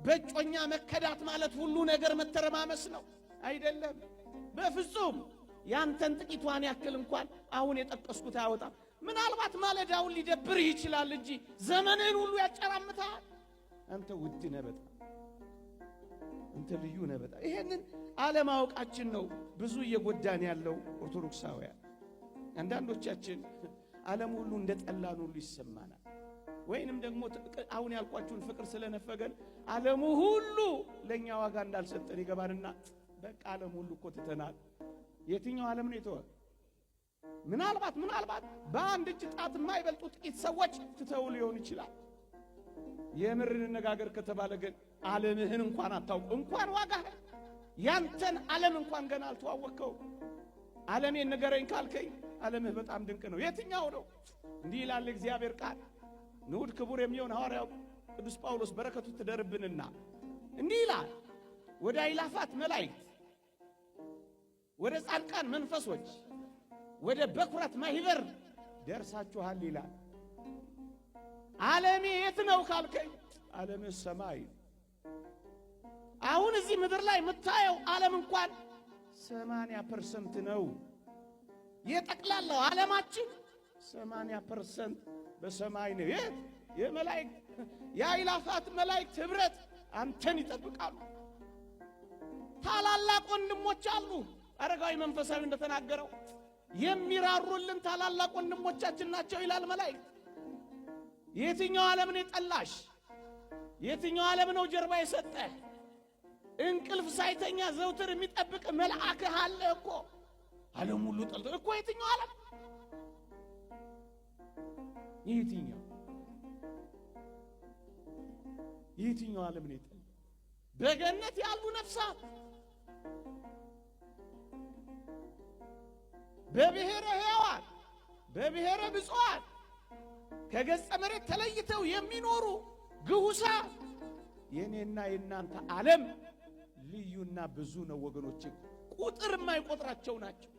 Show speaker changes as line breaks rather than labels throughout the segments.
በጮኛ መከዳት ማለት ሁሉ ነገር መተረማመስ ነው አይደለም በፍጹም ያንተን ጥቂቷን ያክል እንኳን አሁን የጠቀስኩት አያወጣም ምናልባት ማለዳውን ሊደብርህ ይችላል እንጂ ዘመንህን ሁሉ ያጨራምታል አንተ ውድ ነህ በጣም አንተ ልዩ ነህ በጣም ይሄንን አለማወቃችን ነው ብዙ እየጎዳን ያለው ኦርቶዶክሳውያን አንዳንዶቻችን ዓለም ሁሉ እንደጠላን ሁሉ ይሰማናል ወይንም ደግሞ አሁን ያልኳችሁን ፍቅር ስለነፈገን ዓለሙ ሁሉ ለኛ ዋጋ እንዳልሰጠን ይገባንና በቃ ዓለም ሁሉ እኮ ትተናል የትኛው ዓለም ነው የተወ ምናልባት በአንድ እጅ ጣት የማይበልጡ ጥቂት ሰዎች ትተው ሊሆን ይችላል የምር እንነጋገር ከተባለ ግን ዓለምህን እንኳን አታውቅ እንኳን ዋጋ ያንተን ዓለም እንኳን ገና አልተዋወቅከው ዓለሜን ንገረኝ ካልከኝ ዓለምህ በጣም ድንቅ ነው የትኛው ነው እንዲህ ይላል እግዚአብሔር ቃል ንዑድ ክቡር የሚሆን ሐዋርያው ቅዱስ ጳውሎስ በረከቱ ትደርብንና እንዲህ ይላል ወደ አእላፋት መላእክት ወደ ጻድቃን መንፈሶች ወደ በኩራት ማህበር ደርሳችኋል ይላል ዓለሜ የት ነው ካልከኝ ዓለምህ ሰማይ አሁን እዚህ ምድር ላይ የምታየው ዓለም እንኳን 80% ነው የጠቅላላው ዓለማችን 80% በሰማይ ነው የመላእክት የአእላፋት መላእክት ህብረት አንተን ይጠብቃሉ ታላላቅ ወንድሞች አሉ አረጋዊ መንፈሳዊ እንደተናገረው የሚራሩልን ታላላቅ ወንድሞቻችን ናቸው ይላል መላእክት የትኛው ዓለም ነው ጠላሽ የትኛው ዓለም ነው ጀርባ የሰጠ እንቅልፍ ሳይተኛ ዘውትር የሚጠብቅ መልአክ አለ እኮ ዓለም ሁሉ ጠልቶ እኮ የትኛው ዓለም የትኛው ዓለም ነው ጠል በገነት ያሉ ነፍሳት በብሔረ ሕያዋን በብሔረ ብፁዓን ከገጸ መሬት ተለይተው የሚኖሩ ግሁሳ የኔና የናንተ ዓለም ልዩና ብዙ ነው ወገኖች ቁጥር የማይቆጥራቸው ናቸው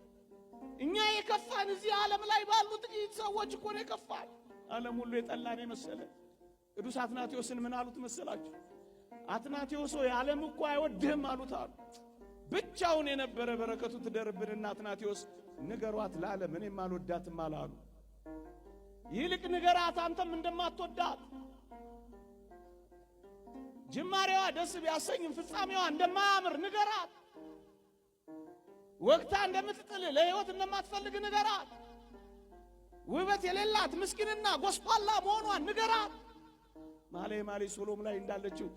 እኛ የከፋን እዚህ ዓለም ላይ ባሉ ጥቂት ሰዎች እኮ ነው የከፋን ዓለም ሁሉ የጠላን መሰለ ቅዱስ አትናቴዎስን ምን አሉት መሰላችሁ አትናቴዎስ ሆይ ዓለም እኮ አይወድህም አሉት አሉ ብቻውን የነበረ በረከቱ ትደርብንና አትናቴዎስ ንገሯት ለዓለም እኔም አልወዳትም አላሉ ይልቅ ንገራት አንተም እንደማትወዳት ጅማሬዋ ደስ ቢያሰኝም ፍጻሜዋ እንደማያምር ንገራት ወቅታ እንደምትጥል ለሕይወት እንደማትፈልግ ንገራት ውበት የሌላት ምስኪንና ጎስቋላ መሆኗን ንገራት ማሌ ሶሎም ላይ እንዳለችው